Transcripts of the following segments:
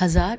1000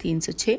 306,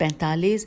45,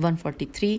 143,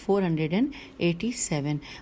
487।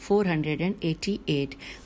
488।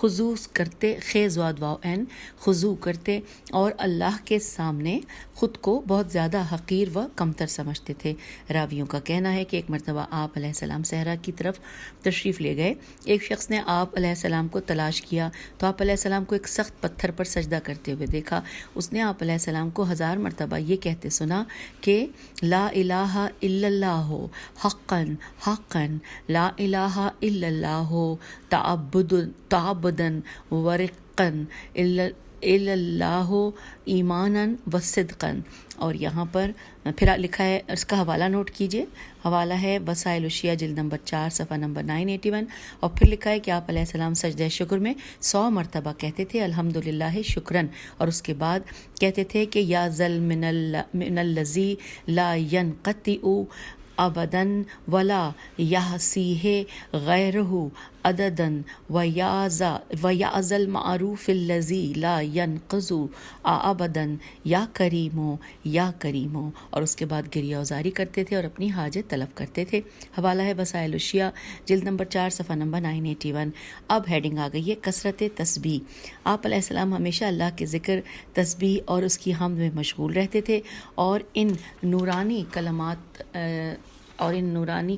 خضوع کرتے، خیز واد واو این، خضوع کرتے، اور اللہ کے سامنے خود کو بہت زیادہ حقیر و کمتر سمجھتے تھے۔ راویوں کا کہنا ہے کہ ایک مرتبہ آپ علیہ السلام صحرا کی طرف تشریف لے گئے، ایک شخص نے آپ علیہ السلام کو تلاش کیا تو آپ علیہ السلام کو ایک سخت پتھر پر سجدہ کرتے ہوئے دیکھا۔ اس نے آپ علیہ السلام کو 1000 مرتبہ یہ کہتے سنا کہ لا الہ الا اللہ حقا حقا، لا الہ الا اللہ تعبدا ورقا، الا اللہ ایمانا و صدقا۔ اور یہاں پر پھر لکھا ہے، اس کا حوالہ نوٹ کیجئے، حوالہ ہے وسائل الشیعہ جلد نمبر 4 صفحہ نمبر 981، اور پھر لکھا ہے کہ آپ علیہ السلام سجدہ شکر میں 100 مرتبہ کہتے تھے الحمدللہ شکرن، اور اس کے بعد کہتے تھے کہ یا ذل من الذی لا ینقطع ابداً ولا یحصیہ غیرہ عددا ویعز المعروف الذی لا ینقض ابداً یا کریمو یا کریمو، اور اس کے بعد گریہ وزاری کرتے تھے اور اپنی حاجت طلب کرتے تھے۔ حوالہ ہے وسائل الشیعہ جلد نمبر 4 صفحہ نمبر 981۔ اب ہیڈنگ آ گئی ہے کثرت تسبیح۔ آپ علیہ السلام ہمیشہ اللہ کے ذکر، تسبیح اور اس کی حمد میں مشغول رہتے تھے، اور ان نورانی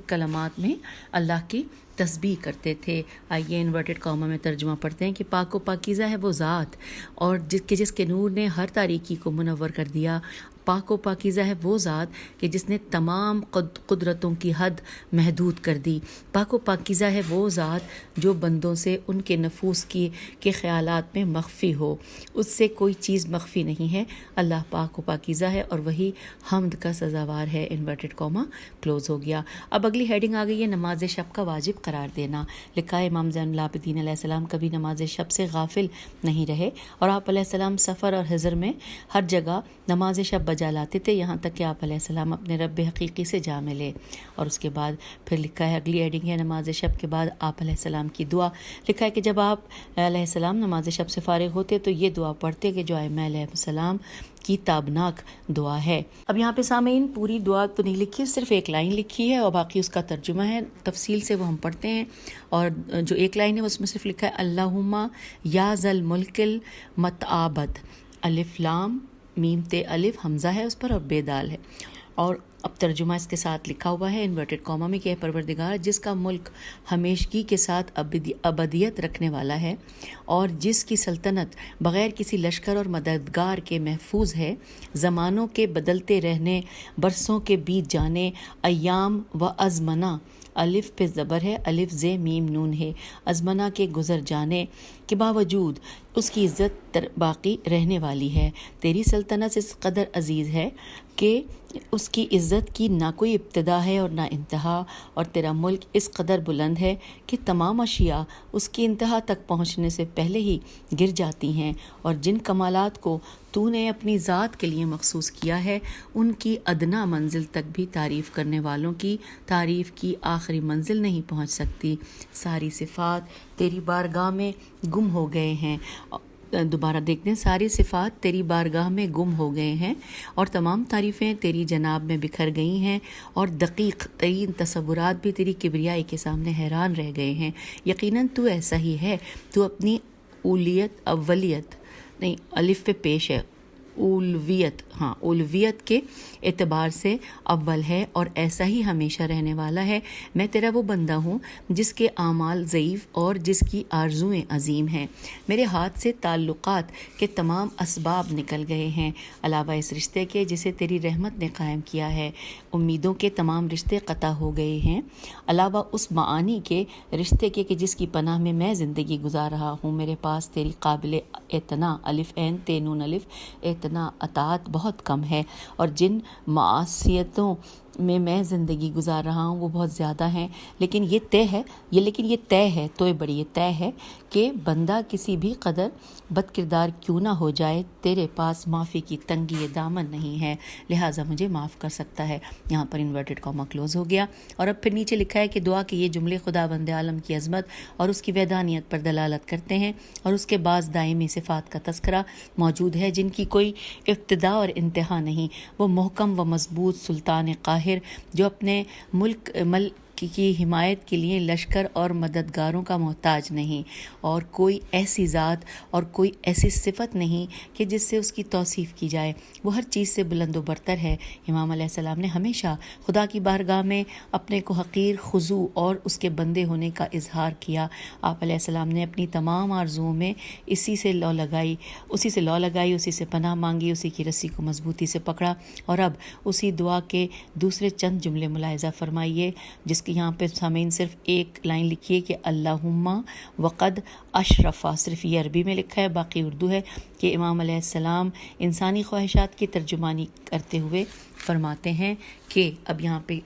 کلمات میں اللہ کی تسبیح کرتے تھے۔ آئیے انورٹڈ کاما میں ترجمہ پڑھتے ہیں کہ پاک و پاکیزہ ہے وہ ذات، اور جس کے نور نے ہر تاریکی کو منور کر دیا۔ پاک و پاکیزہ ہے وہ ذات کہ جس نے تمام قدرتوں کی حد محدود کر دی۔ پاک و پاکیزہ ہے وہ ذات جو بندوں سے ان کے نفوس کے خیالات میں مخفی ہو، اس سے کوئی چیز مخفی نہیں ہے۔ اللہ پاک و پاکیزہ ہے اور وہی حمد کا سزاوار ہے۔ انورٹڈ کاما کلوز ہو گیا۔ اب اگلی ہیڈنگ آ گئی ہے نماز شب کا واجب قرار دینا۔ لکھا ہے امام زین العابدین علیہ السلام کبھی نماز شب سے غافل نہیں رہے، اور آپ علیہ السلام سفر اور حضر میں ہر جگہ نماز شب بجا لاتے تھے، یہاں تک کہ آپ علیہ السلام اپنے رب حقیقی سے جا ملے۔ اور اس کے بعد پھر لکھا ہے اگلی ہیڈنگ ہے نماز شب کے بعد آپ علیہ السلام کی دعا۔ لکھا ہے کہ جب آپ علیہ السلام نماز شب سے فارغ ہوتے تو یہ دعا پڑھتے کہ جو ائمہ علیہ السلام کی تابناک دعا ہے۔ اب یہاں پہ سامعین پوری دعا تو نہیں لکھی، صرف ایک لائن لکھی ہے اور باقی اس کا ترجمہ ہے، تفصیل سے وہ ہم پڑھتے ہیں۔ اور جو ایک لائن ہے اس میں صرف لکھا ہے اللہم یا ذل ملک المتعابد، الف لام میم تے الف حمزہ ہے اس پر اور بے دال ہے، اور اب ترجمہ اس کے ساتھ لکھا ہوا ہے انورٹڈ کاما میں کہ پروردگار جس کا ملک ہمیشگی کے ساتھ ابدیت رکھنے والا ہے، اور جس کی سلطنت بغیر کسی لشکر اور مددگار کے محفوظ ہے، زمانوں کے بدلتے رہنے، برسوں کے بیت جانے، ایام و ازمنہ، الف پہ زبر ہے، الف زے میم نون ہے، ازمنہ کے گزر جانے کے باوجود اس کی عزت باقی رہنے والی ہے۔ تیری سلطنت اس قدر عزیز ہے کہ اس کی عزت کی نہ کوئی ابتدا ہے اور نہ انتہا، اور تیرا ملک اس قدر بلند ہے کہ تمام اشیاء اس کی انتہا تک پہنچنے سے پہلے ہی گر جاتی ہیں، اور جن کمالات کو تو نے اپنی ذات کے لیے مخصوص کیا ہے ان کی ادنا منزل تک بھی تعریف کرنے والوں کی تعریف کی آخری منزل نہیں پہنچ سکتی۔ ساری صفات تیری بارگاہ میں گم ہو گئے ہیں، دوبارہ دیکھتے ہیں، ساری صفات تیری بارگاہ میں گم ہو گئے ہیں اور تمام تعریفیں تیری جناب میں بکھر گئی ہیں، اور دقیق ترین تصورات بھی تیری کبریائی کے سامنے حیران رہ گئے ہیں۔ یقیناً تو ایسا ہی ہے، تو اپنی اولیت نہیں، الف پہ پیش ہے، اولویت کے اعتبار سے اول ہے اور ایسا ہی ہمیشہ رہنے والا ہے۔ میں تیرا وہ بندہ ہوں جس کے اعمال ضعیف اور جس کی آرزویں عظیم ہیں۔ میرے ہاتھ سے تعلقات کے تمام اسباب نکل گئے ہیں، علاوہ اس رشتے کے جسے تیری رحمت نے قائم کیا ہے۔ امیدوں کے تمام رشتے قطع ہو گئے ہیں، علاوہ اس معانی کے رشتے کے کہ جس کی پناہ میں میں زندگی گزار رہا ہوں۔ میرے پاس تیری قابل اعتنا الف عین تے نون الف اعتنا اطاعت بہت کم ہے، اور جن معصیتوں میں زندگی گزار رہا ہوں وہ بہت زیادہ ہیں، لیکن یہ طے ہے تو بڑی یہ طے ہے کہ بندہ کسی بھی قدر بد کردار کیوں نہ ہو جائے، تیرے پاس معافی کی تنگی دامن نہیں ہے، لہٰذا مجھے معاف کر سکتا ہے۔ یہاں پر انورٹڈ کاما کلوز ہو گیا، اور اب پھر نیچے لکھا ہے کہ دعا کے یہ جملے خدا بند عالم کی عظمت اور اس کی وحدانیت پر دلالت کرتے ہیں، اور اس کے بعض دائمی صفات کا تذکرہ موجود ہے جن کی کوئی ابتدا اور انتہا نہیں۔ وہ محکم و مضبوط سلطان قاہر جو اپنے کی حمایت کے لیے لشکر اور مددگاروں کا محتاج نہیں، اور کوئی ایسی ذات اور کوئی ایسی صفت نہیں کہ جس سے اس کی توصیف کی جائے، وہ ہر چیز سے بلند و برتر ہے۔ امام علیہ السلام نے ہمیشہ خدا کی بارگاہ میں اپنے کو حقیر، خضوع اور اس کے بندے ہونے کا اظہار کیا۔ آپ علیہ السلام نے اپنی تمام آرزوؤں میں اسی سے لو لگائی، اسی سے پناہ مانگی، اسی کی رسی کو مضبوطی سے پکڑا، اور اب اسی دعا کے دوسرے چند جملے ملاحظہ فرمائیے، جس کی یہاں پہ سامعین صرف ایک لائن لکھیے کہ اللہم وقد اشرفا، صرف یہ عربی میں لکھا ہے، باقی اردو ہے، کہ امام علیہ السلام انسانی خواہشات کی ترجمانی کرتے ہوئے فرماتے ہیں کہ اب یہاں پہ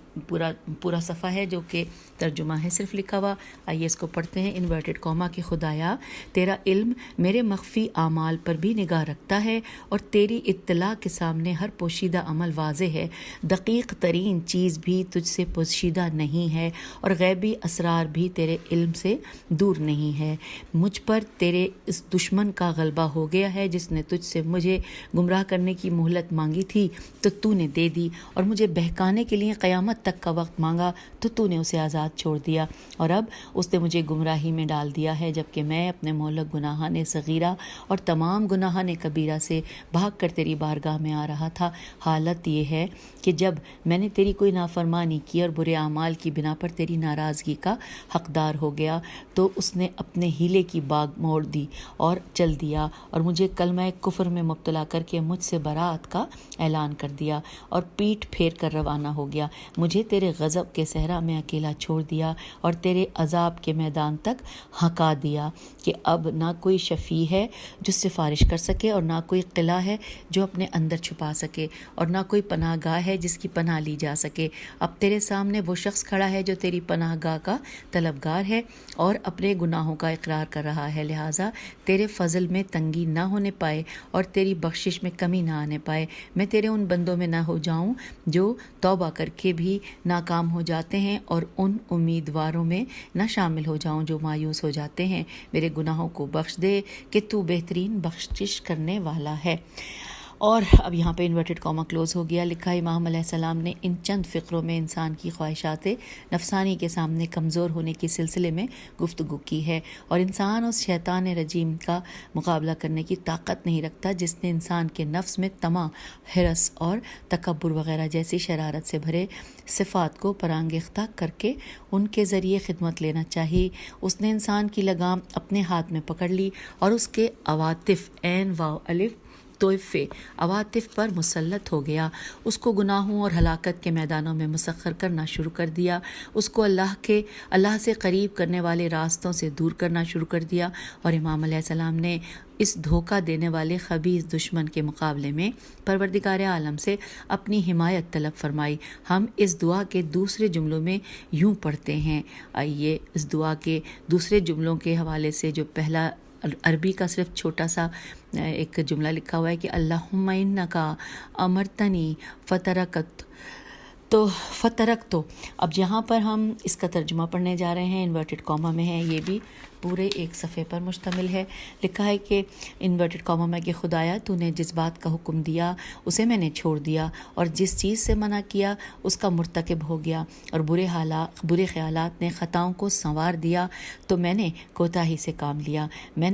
پورا صفحہ ہے جو کہ ترجمہ ہے صرف لکھا ہوا، آئیے اس کو پڑھتے ہیں انورٹڈ کوما کہ خدایا تیرا علم میرے مخفی اعمال پر بھی نگاہ رکھتا ہے، اور تیری اطلاع کے سامنے ہر پوشیدہ عمل واضح ہے، دقیق ترین چیز بھی تجھ سے پوشیدہ نہیں ہے، اور غیبی اسرار بھی تیرے علم سے دور نہیں ہے۔ مجھ پر تیرے اس دشمن کا غلبہ ہو گیا ہے جس نے تجھ سے مجھے گمراہ کرنے کی مہلت مانگی تھی تو نے دے دی، اور مجھے بہکانے کے لیے قیامت تک کا وقت مانگا تو نے اسے آزاد چھوڑ دیا، اور اب اس نے مجھے گمراہی میں ڈال دیا ہے، جبکہ میں اپنے مہلک گناہان صغیرہ اور تمام گناہان کبیرہ سے بھاگ کر تیری بارگاہ میں آ رہا تھا۔ حالت یہ ہے کہ جب میں نے تیری کوئی نافرمانی کی اور برے اعمال کی بنا پر تیری ناراضگی کا حقدار ہو گیا تو اس نے اپنے ہیلے کی باگ موڑ دی اور چل دیا، اور مجھے کلمہ کفر میں مبتلا کر کے مجھ سے برات کا اعلان کر دیا اور پیٹھ پھیر کر روانہ ہو گیا، مجھے تیرے غضب کے صحرا میں اکیلا چھوڑ دیا اور تیرے عذاب کے میدان تک ہکا دیا کہ اب نہ کوئی شفیع ہے جو سفارش کر سکے، اور نہ کوئی قلعہ ہے جو اپنے اندر چھپا سکے، اور نہ کوئی پناہ گاہ ہے جس کی پناہ لی جا سکے۔ اب تیرے سامنے وہ شخص کھڑا ہے جو تیری پناہ گاہ کا طلبگار ہے اور اپنے گناہوں کا اقرار کر رہا ہے، لہٰذا تیرے فضل میں تنگی نہ ہونے پائے اور تیری بخشش میں کمی نہ آنے پائے، میں تیرے ان بندوں میں نہ ہو جاؤں جو توبہ کر کے بھی ناکام ہو جاتے ہیں، اور ان امیدواروں میں نہ شامل ہو جاؤں جو مایوس ہو جاتے ہیں۔ میرے گناہوں کو بخش دے کہ تو بہترین بخشش کرنے والا ہے۔ اور اب یہاں پہ انورٹڈ کوما کلوز ہو گیا، لکھا امام علیہ السلام نے ان چند فقروں میں انسان کی خواہشات نفسانی کے سامنے کمزور ہونے کے سلسلے میں گفتگو کی ہے، اور انسان اس شیطان رجیم کا مقابلہ کرنے کی طاقت نہیں رکھتا جس نے انسان کے نفس میں طمع، حرص اور تکبر وغیرہ جیسی شرارت سے بھرے صفات کو پرانگیختہ کر کے ان کے ذریعے خدمت لینا چاہیے۔ اس نے انسان کی لگام اپنے ہاتھ میں پکڑ لی اور اس کے عواطف عین واو الف طوفے عواطف پر مسلط ہو گیا، اس کو گناہوں اور ہلاکت کے میدانوں میں مسخر کرنا شروع کر دیا، اس کو اللہ سے قریب کرنے والے راستوں سے دور کرنا شروع کر دیا، اور امام علیہ السلام نے اس دھوکہ دینے والے خبیث دشمن کے مقابلے میں پروردگار عالم سے اپنی حمایت طلب فرمائی۔ ہم اس دعا کے دوسرے جملوں میں یوں پڑھتے ہیں، آئیے اس دعا کے دوسرے جملوں کے حوالے سے جو پہلا عربی کا صرف چھوٹا سا ایک جملہ لکھا ہوا ہے کہ اللہم انکا امرتنی فترکت تو اب جہاں پر ہم اس کا ترجمہ پڑھنے جا رہے ہیں انورٹڈ کوما میں ہے، یہ بھی پورے ایک صفحے پر مشتمل ہے، لکھا ہے کہ انورٹڈ کوما میں کہ خدایا تو نے جس بات کا حکم دیا اسے میں نے چھوڑ دیا، اور جس چیز سے منع کیا اس کا مرتکب ہو گیا، اور برے خیالات نے خطاؤں کو سنوار دیا تو میں نے کوتاہی سے کام لیا، میں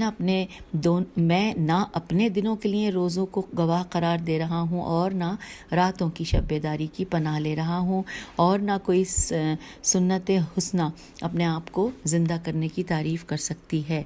نہ اپنے دنوں کے لیے روزوں کو گواہ قرار دے رہا ہوں اور نہ راتوں کی شب بیداری کی پناہ لے رہا ہوں، اور نہ کوئی سنت حسنہ اپنے آپ کو زندہ کرنے کی تعریف کر سکتی ہے،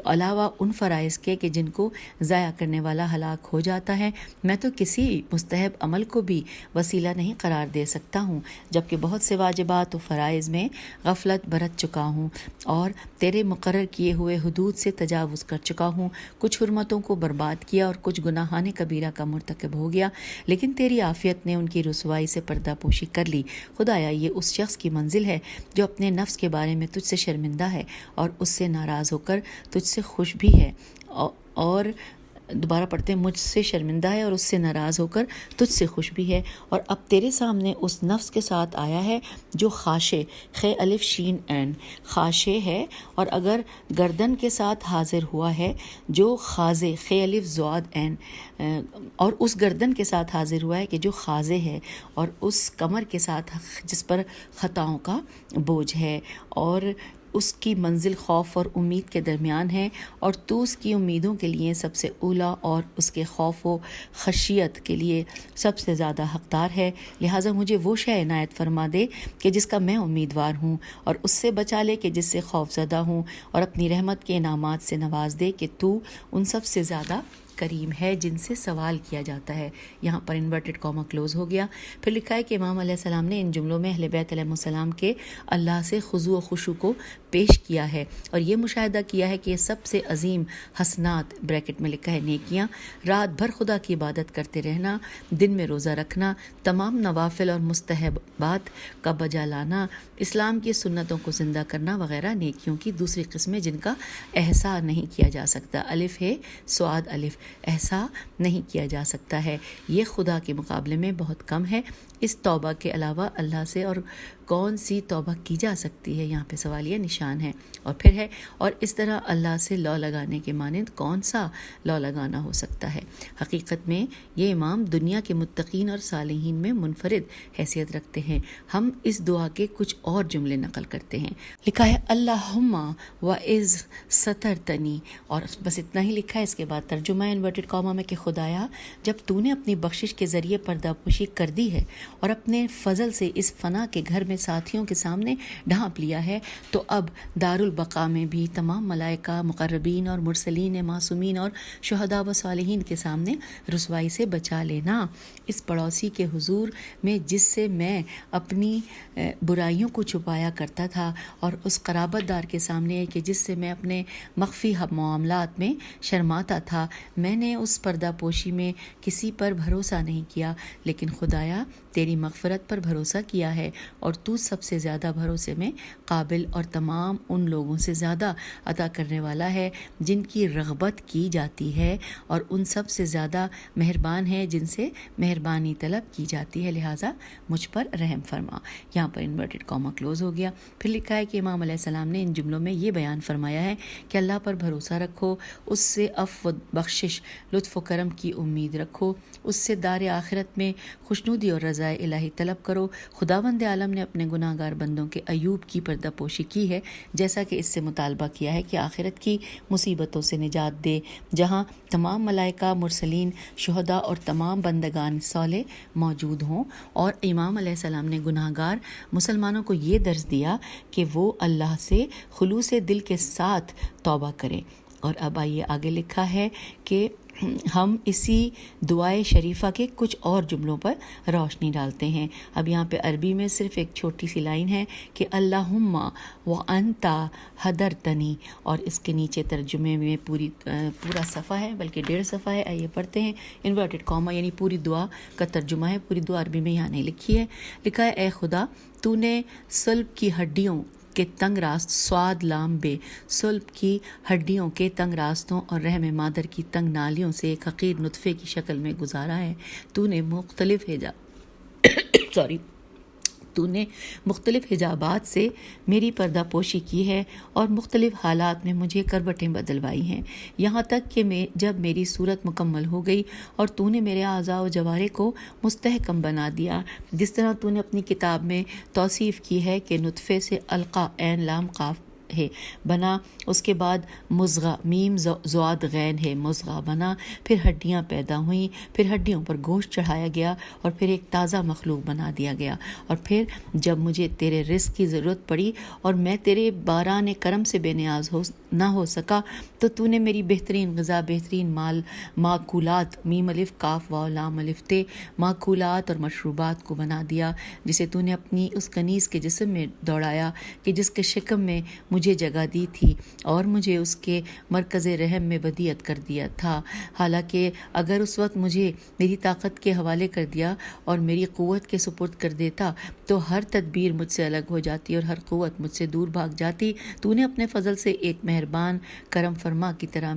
علاوہ ان فرائض کے کہ جن کو ضائع کرنے والا ہلاک ہو جاتا ہے۔ میں تو کسی مستحب عمل کو بھی وسیلہ نہیں قرار دے سکتا ہوں، جبکہ بہت سے واجبات و فرائض میں غفلت برت چکا ہوں اور تیرے مقرر کیے ہوئے حدود سے تجاوز کر چکا ہوں، کچھ حرمتوں کو برباد کیا اور کچھ گناہان کبیرہ کا مرتکب ہو گیا، لیکن تیری عافیت نے ان کی رسوائی سے پردہ پوشی کر لی۔ خدایا یہ اس شخص کی منزل ہے جو اپنے نفس کے بارے میں تجھ سے شرمندہ ہے اور اس سے ناراض ہو کر تجھ سے خوش بھی ہے، اور دوبارہ پڑھتے ہیں، مجھ سے شرمندہ ہے اور اس سے ناراض ہو کر تجھ سے خوش بھی ہے، اور اب تیرے سامنے اس نفس کے ساتھ آیا ہے جو خاشع، خے الف شین عین، خاشع ہے، اور اگر گردن کے ساتھ حاضر ہوا ہے جو خاضع، خے الف زواد عین، اور اس گردن کے ساتھ حاضر ہوا ہے کہ جو خاضع ہے، اور اس کمر کے ساتھ جس پر خطاؤں کا بوجھ ہے، اور اس کی منزل خوف اور امید کے درمیان ہے، اور تو اس کی امیدوں کے لیے سب سے اولیٰ اور اس کے خوف و خشیت کے لیے سب سے زیادہ حقدار ہے، لہٰذا مجھے وہ شے عنایت فرما دے کہ جس کا میں امیدوار ہوں، اور اس سے بچا لے کہ جس سے خوف زدہ ہوں، اور اپنی رحمت کے انعامات سے نواز دے کہ تو ان سب سے زیادہ کریم ہے جن سے سوال کیا جاتا ہے۔ یہاں پر انورٹڈ کاما کلوز ہو گیا۔ پھر لکھا ہے کہ امام علیہ السلام نے ان جملوں میں اہل بیت علیہ السلام کے اللہ سے خضوع و خشوع کو پیش کیا ہے، اور یہ مشاہدہ کیا ہے کہ یہ سب سے عظیم حسنات، بریکٹ میں لکھا ہے نیکیاں، رات بھر خدا کی عبادت کرتے رہنا، دن میں روزہ رکھنا، تمام نوافل اور مستحبات کا بجا لانا، اسلام کی سنتوں کو زندہ کرنا وغیرہ نیکیوں کی دوسری قسمیں جن کا احصاء نہیں کیا جا سکتا۔ الف ہے سواد الف، احصاء نہیں کیا جا سکتا ہے، یہ خدا کے مقابلے میں بہت کم ہے۔ اس توبہ کے علاوہ اللہ سے اور کون سی توبہ کی جا سکتی ہے؟ یہاں پہ سوالیہ نشان ہے۔ اور پھر ہے، اور اس طرح اللہ سے لو لگانے کے مانند کون سا لو لگانا ہو سکتا ہے؟ حقیقت میں یہ امام دنیا کے متقین اور صالحین میں منفرد حیثیت رکھتے ہیں۔ ہم اس دعا کے کچھ اور جملے نقل کرتے ہیں۔ لکھا ہے اللہم وَإِذْ سَتَرْتَنِی، اور بس اتنا ہی لکھا ہے۔ اس کے بعد ترجمہ انورٹڈ کاما میں کہ خدایا جب تو نے اپنی بخشش کے ذریعے پردہ پوشی کر دی ہے اور اپنے فضل سے اس فنا کے گھر میں ساتھیوں کے سامنے ڈھانپ لیا ہے، تو اب دارالبقا میں بھی تمام ملائکہ، مقربین اور مرسلین، معصومین اور شہداء و صالحین کے سامنے رسوائی سے بچا لینا۔ اس پڑوسی کے حضور میں جس سے میں اپنی برائیوں کو چھپایا کرتا تھا، اور اس قرابت دار کے سامنے کہ جس سے میں اپنے مخفی معاملات میں شرماتا تھا، میں نے اس پردہ پوشی میں کسی پر بھروسہ نہیں کیا، لیکن خدایا تیری مغفرت پر بھروسہ کیا ہے، اور تو سب سے زیادہ بھروسے میں قابل اور تمام ان لوگوں سے زیادہ عطا کرنے والا ہے جن کی رغبت کی جاتی ہے، اور ان سب سے زیادہ مہربان ہے جن سے مہربانی طلب کی جاتی ہے، لہٰذا مجھ پر رحم فرما۔ یہاں پر انورٹڈ کاما کلوز ہو گیا۔ پھر لکھا ہے کہ امام علیہ السلام نے ان جملوں میں یہ بیان فرمایا ہے کہ اللہ پر بھروسہ رکھو، اس سے عفو، بخشش، لطف و کرم کی امید رکھو، اس سے دار آخرت میں خوشنودی اور رضا الہی طلب کرو۔ خداوند عالم نے اپنے گناہ گار بندوں کے ایوب کی پردہ پوشی کی ہے، جیسا کہ اس سے مطالبہ کیا ہے کہ آخرت کی مصیبتوں سے نجات دے، جہاں تمام ملائکہ، مرسلین، شہداء اور تمام بندگان صالح موجود ہوں۔ اور امام علیہ السلام نے گناہ گار مسلمانوں کو یہ درس دیا کہ وہ اللہ سے خلوص دل کے ساتھ توبہ کریں۔ اور اب آئیے آگے لکھا ہے کہ ہم اسی دعائے شریفہ کے کچھ اور جملوں پر روشنی ڈالتے ہیں۔ اب یہاں پہ عربی میں صرف ایک چھوٹی سی لائن ہے کہ اللہم وانت ہدرتنی، اور اس کے نیچے ترجمے میں پورا صفحہ ہے، بلکہ 1.5 صفحہ ہے۔ آئیے پڑھتے ہیں۔ انورٹڈ کاما یعنی پوری دعا کا ترجمہ ہے، پوری دعا عربی میں یہاں نہیں لکھی ہے۔ لکھا ہے اے خدا تو نے صلب کی ہڈیوں کے تنگ راست، سواد لام بے، صلب کی ہڈیوں کے تنگ راستوں اور رحم مادر کی تنگ نالیوں سے ایک حقیر نطفے کی شکل میں گزارا ہے۔ تو نے مختلف حجابات سے میری پردہ پوشی کی ہے اور مختلف حالات میں مجھے کروٹیں بدلوائی ہیں، یہاں تک کہ جب میری صورت مکمل ہو گئی اور تو نے میرے اعضاء و جوارح کو مستحکم بنا دیا، جس طرح تو نے اپنی کتاب میں توصیف کی ہے کہ نطفے سے القا عین لام قاف ہے بنا، اس کے بعد مضغہ میم زواد غین ہے مضغہ بنا، پھر ہڈیاں پیدا ہوئیں، پھر ہڈیوں پر گوشت چڑھایا گیا، اور پھر ایک تازہ مخلوق بنا دیا گیا، اور پھر جب مجھے تیرے رزق کی ضرورت پڑی اور میں تیرے باران کرم سے بے نیاز نہ ہو سکا، تو نے میری بہترین غذا، بہترین معقولات میم الف کاف واو لام الف تے معقولات اور مشروبات کو بنا دیا، جسے تو نے اپنی اس کنیز کے جسم میں دوڑایا کہ جس کے شکم میں مجھے جگہ دی تھی اور مجھے اس کے مرکز رحم میں ودیعت کر دیا تھا، حالانکہ اگر اس وقت مجھے میری طاقت کے حوالے کر دیا اور میری قوت کے سپرد کر دیتا تو ہر تدبیر مجھ سے الگ ہو جاتی اور ہر قوت مجھ سے دور بھاگ جاتی۔ تو نے اپنے فضل سے ایک مہربان کرم فرما کی طرح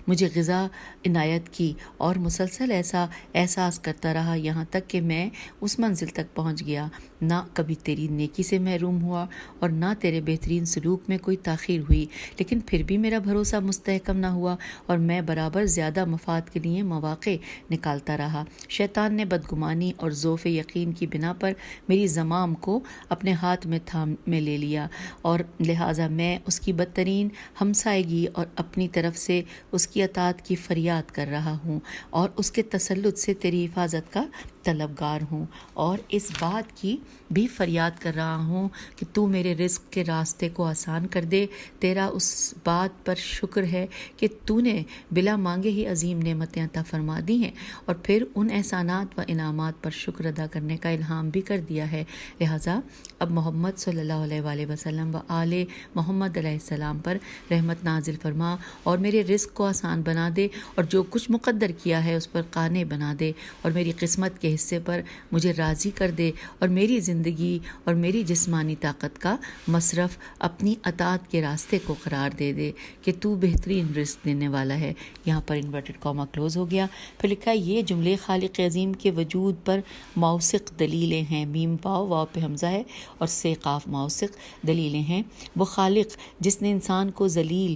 مجھے غذا عنایت کی اور مسلسل ایسا احساس کرتا رہا یہاں تک کہ میں اس منزل تک پہنچ گیا۔ نہ کبھی تیری نیکی سے محروم ہوا اور نہ تیرے بہترین سلوک میں کوئی تاخیر ہوئی، لیکن پھر بھی میرا بھروسہ مستحکم نہ ہوا اور میں برابر زیادہ مفاد کے لیے مواقع نکالتا رہا۔ شیطان نے بدگمانی اور ضعف یقین کی بنا پر میری زمام کو اپنے ہاتھ میں تھام میں لے لیا اور لہٰذا میں اس کی بدترین ہمسائیگی اور اپنی طرف سے اس کی اطاعت کی فریاد کر رہا ہوں اور اس کے تسلط سے تیری حفاظت کا طلبگار ہوں، اور اس بات کی بھی فریاد کر رہا ہوں کہ تو میرے رزق کے راستے کو آسان کر دے۔ تیرا اس بات پر شکر ہے کہ تو نے بلا مانگے ہی عظیم نعمتیں عطا فرما دی ہیں اور پھر ان احسانات و انعامات پر شکر ادا کرنے کا الہام بھی کر دیا ہے۔ لہٰذا اب محمد صلی اللہ علیہ وآلہ وسلم و آل محمد علیہ السلام پر رحمت نازل فرما اور میرے رزق کو آسان بنا دے اور جو کچھ مقدر کیا ہے اس پر قانع بنا دے اور میری قسمت کے حصے پر مجھے راضی کر دے اور میری زندگی اور میری جسمانی طاقت کا مصرف اپنی اطاعت کے راستے کو قرار دے دے کہ تو بہترین رزق دینے والا ہے۔ یہاں پر انورٹڈ کاما کلوز ہو گیا۔ پھر لکھا ہے یہ جملے خالق عظیم کے وجود پر موثق دلیلیں ہیں۔ میم واو پہ حمزہ ہے اور سے قاف موثق دلیلیں ہیں۔ وہ خالق جس نے انسان کو ذلیل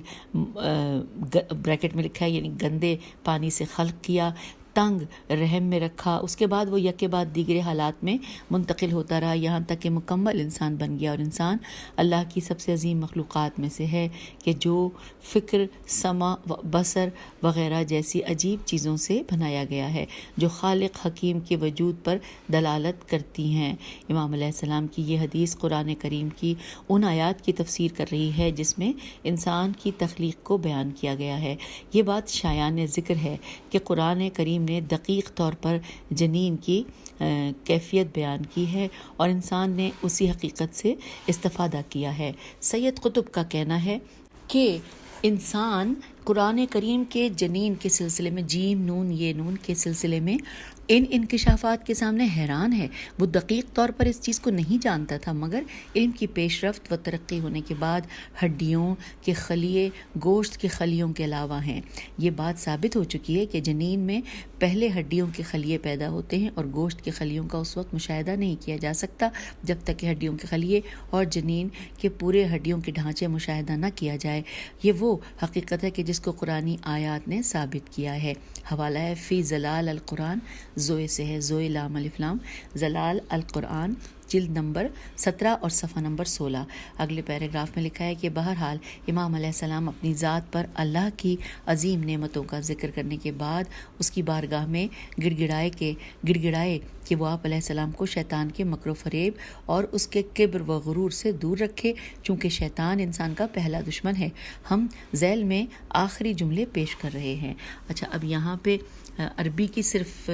بریکٹ میں لکھا ہے یعنی گندے پانی سے خلق کیا، تنگ رحم میں رکھا، اس کے بعد وہ یک کے بعد دیگر حالات میں منتقل ہوتا رہا یہاں تک کہ مکمل انسان بن گیا، اور انسان اللہ کی سب سے عظیم مخلوقات میں سے ہے کہ جو فکر، سمع، بصر وغیرہ جیسی عجیب چیزوں سے بنایا گیا ہے جو خالق حکیم کے وجود پر دلالت کرتی ہیں۔ امام علیہ السلام کی یہ حدیث قرآن کریم کی ان آیات کی تفسیر کر رہی ہے جس میں انسان کی تخلیق کو بیان کیا گیا ہے۔ یہ بات شایان ذکر ہے کہ قرآن کریم نے دقیق طور پر جنین کی کیفیت بیان کی ہے اور انسان نے اسی حقیقت سے استفادہ کیا ہے۔ سید قطب کا کہنا ہے کہ انسان قرآن کریم کے جنین کے سلسلے میں جیم نون یہ نون کے سلسلے میں ان انکشافات کے سامنے حیران ہے۔ وہ دقیق طور پر اس چیز کو نہیں جانتا تھا، مگر علم کی پیش رفت و ترقی ہونے کے بعد ہڈیوں کے خلیے گوشت کے خلیوں کے علاوہ ہیں۔ یہ بات ثابت ہو چکی ہے کہ جنین میں پہلے ہڈیوں کے خلیے پیدا ہوتے ہیں اور گوشت کے خلیوں کا اس وقت مشاہدہ نہیں کیا جا سکتا جب تک کہ ہڈیوں کے خلیے اور جنین کے پورے ہڈیوں کے ڈھانچے مشاہدہ نہ کیا جائے۔ یہ وہ حقیقت ہے کہ جس کو قرآنی آیات نے ثابت کیا ہے۔ حوالہ ہے فی زلال القرآن، زوئے سے ہے، زوئے لام الف لام، زلال القرآن، جلد نمبر 17 اور صفحہ نمبر 16۔ اگلے پیراگراف میں لکھا ہے کہ بہرحال امام علیہ السلام اپنی ذات پر اللہ کی عظیم نعمتوں کا ذکر کرنے کے بعد اس کی بارگاہ میں گڑ گڑائے کہ وہ آپ علیہ السلام کو شیطان کے مکر و فریب اور اس کے کبر و غرور سے دور رکھے، چونکہ شیطان انسان کا پہلا دشمن ہے۔ ہم ذیل میں آخری جملے پیش کر رہے ہیں۔ اچھا، اب یہاں پہ عربی کی صرف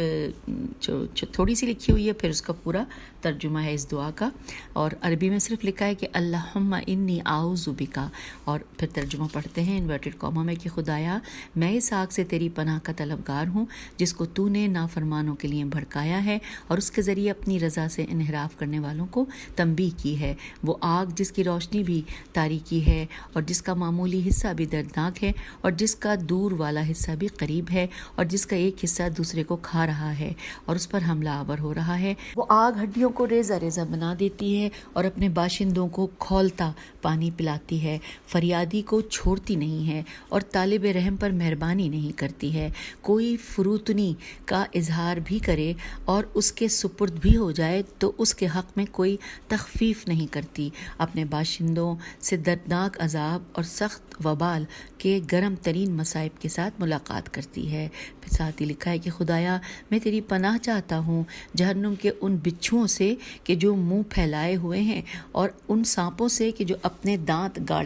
تھوڑی سی لکھی ہوئی ہے، پھر اس کا پورا ترجمہ ہے اس دعا کا، اور عربی میں صرف لکھا ہے کہ اللہم انی اعوذ بکا، اور پھر ترجمہ پڑھتے ہیں انورٹڈ کاما میں کہ خدایا میں اس آگ سے تیری پناہ کا طلبگار ہوں جس کو تو نے نافرمانوں کے لیے بھڑکایا ہے اور اس کے ذریعے اپنی رضا سے انحراف کرنے والوں کو تنبیہ کی ہے۔ وہ آگ جس کی روشنی بھی تاریکی ہے اور جس کا معمولی حصہ بھی دردناک ہے اور جس کا دور والا حصہ بھی قریب ہے اور جس کا ایک حصہ دوسرے کو کھا رہا ہے اور اس پر حملہ آور ہو رہا ہے۔ وہ آگ ہڈیوں کو ریزہ ریزہ بنا دیتی ہے اور اپنے باشندوں کو کھولتا پانی پلاتی ہے، فریادی کو چھوڑتی نہیں ہے اور طالب رحم پر مہربانی نہیں کرتی ہے۔ کوئی فروتنی کا اظہار بھی کرے اور اس کے سپرد بھی ہو جائے تو اس کے حق میں کوئی تخفیف نہیں کرتی۔ اپنے باشندوں سے دردناک عذاب اور سخت وبال کے گرم ترین مصائب کے ساتھ ملاقات کرتی ہے۔ پھر ساتھ ہی لکھا ہے کہ خدایا میں تیری پناہ چاہتا ہوں جہنم کے ان بچھوؤں سے کہ جو منہ پھیلائے ہوئے ہیں اور ان سانپوں سے کہ جو اپنے دانت گاڑ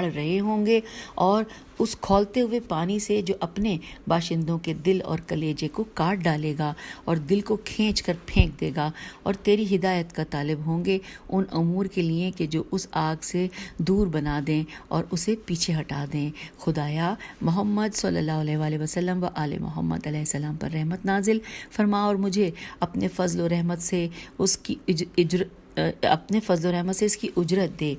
رہے ہوں گے اور اس کھولتے ہوئے پانی سے جو اپنے باشندوں کے دل اور کلیجے کو کاٹ ڈالے گا اور دل کو کھینچ کر پھینک دے گا، اور تیری ہدایت کا طالب ہوں گے ان امور کے لیے کہ جو اس آگ سے دور بنا دیں اور اسے پیچھے ہٹا دیں۔ خدایا محمد صلی اللہ علیہ وآلہ وسلم و آل محمد علیہ السلام پر رحمت نازل فرما اور مجھے اپنے فضل و رحمت سے اس کی اس کی اجرت دے،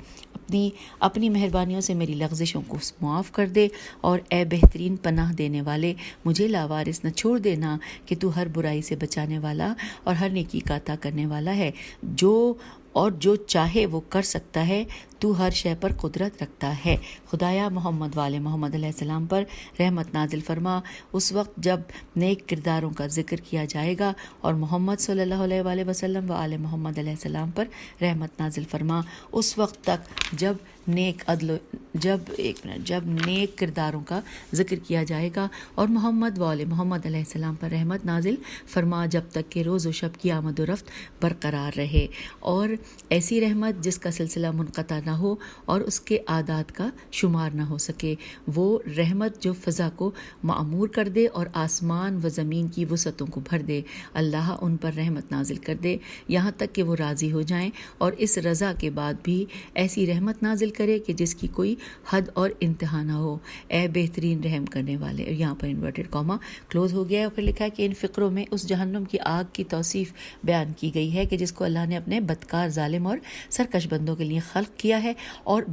اپنی مہربانیوں سے میری لغزشوں کو معاف کر دے، اور اے بہترین پناہ دینے والے مجھے لاوارث نہ چھوڑ دینا کہ تو ہر برائی سے بچانے والا اور ہر نیکی کا عطا کرنے والا ہے، جو چاہے وہ کر سکتا ہے، تو ہر شے پر قدرت رکھتا ہے۔ خدایا محمد والے محمد علیہ السلام پر رحمت نازل فرما اس وقت جب نیک کرداروں کا ذکر کیا جائے گا، اور محمد صلی اللہ علیہ وآلہ وسلم و آل محمد علیہ السلام پر رحمت نازل فرما اس وقت تک جب نیک کرداروں کا ذکر کیا جائے گا، اور محمد و آل محمد علیہ السلام پر رحمت نازل فرما جب تک کہ روز و شب کی آمد و رفت برقرار رہے، اور ایسی رحمت جس کا سلسلہ منقطع نہ ہو اور اس کے اعداد کا شمار نہ ہو سکے، وہ رحمت جو فضا کو معمور کر دے اور آسمان و زمین کی وسعتوں کو بھر دے، اللہ ان پر رحمت نازل کر دے یہاں تک کہ وہ راضی ہو جائیں، اور اس رضا کے بعد بھی ایسی رحمت نازل کرے کہ جس کی کوئی حد اور انتہا نہ ہو۔ اے بہترین رحم کرنے والے، یہاں پر انورٹڈ کاما کلوز ہو گیا ہے، اور پھر لکھا ہے کہ ان فقروں میں اس جہنم کی آگ کی توصیف بیان کی گئی ہے کہ جس کو اللہ نے اپنے بدکار، ظالم اور سرکش بندوں کے لیے خلق کیا ہے، اور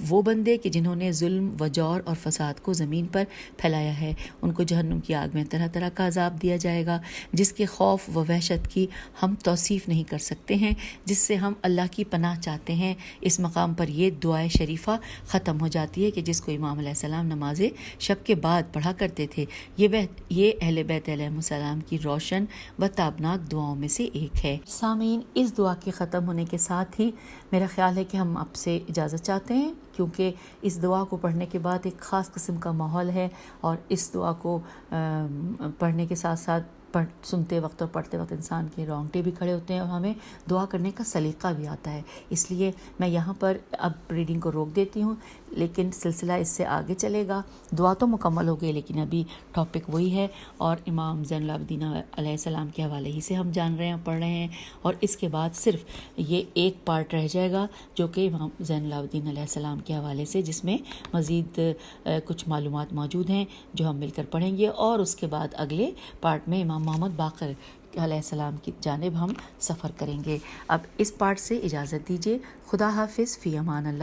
وہ بندے کہ جنہوں نے ظلم و جور اور فساد کو زمین پر پھیلایا ہے، ان کو جہنم کی آگ میں طرح طرح کا عذاب دیا جائے گا جس کے خوف و وحشت کی ہم توصیف نہیں کر سکتے ہیں، جس سے ہم اللہ کی پناہ چاہتے ہیں۔ اس مقام پر یہ دعائے شریفہ ختم ہو جاتی ہے کہ جس کو امام علیہ السلام نماز شب کے بعد پڑھا کرتے تھے۔ یہ اہل بیت علیہ السلام کی روشن و تابناک دعاؤں میں سے ایک ہے۔ سامعین، اس دعا کے ختم ہونے کے ساتھ ہی میرا خیال ہے کہ ہم آپ سے اجازت چاہتے ہیں، کیونکہ اس دعا کو پڑھنے کے بعد ایک خاص قسم کا ماحول ہے، اور اس دعا کو پڑھنے کے ساتھ ساتھ سنتے وقت اور پڑھتے وقت انسان کے رونگٹے بھی کھڑے ہوتے ہیں، اور ہمیں دعا کرنے کا سلیقہ بھی آتا ہے۔ اس لیے میں یہاں پر اب ریڈنگ کو روک دیتی ہوں، لیکن سلسلہ اس سے آگے چلے گا۔ دعا تو مکمل ہو گئی، لیکن ابھی ٹاپک وہی ہے، اور امام زین العابدین علیہ السلام کے حوالے ہی سے ہم جان رہے ہیں، پڑھ رہے ہیں، اور اس کے بعد صرف یہ ایک پارٹ رہ جائے گا جو کہ امام زین العابدین علیہ السلام کے حوالے سے، جس میں مزید کچھ معلومات موجود ہیں جو ہم مل کر پڑھیں گے، اور اس کے بعد اگلے پارٹ میں امام محمد باقر علیہ السلام کی جانب ہم سفر کریں گے۔ اب اس پارٹ سے اجازت دیجیے، خدا حافظ، فی امان اللہ۔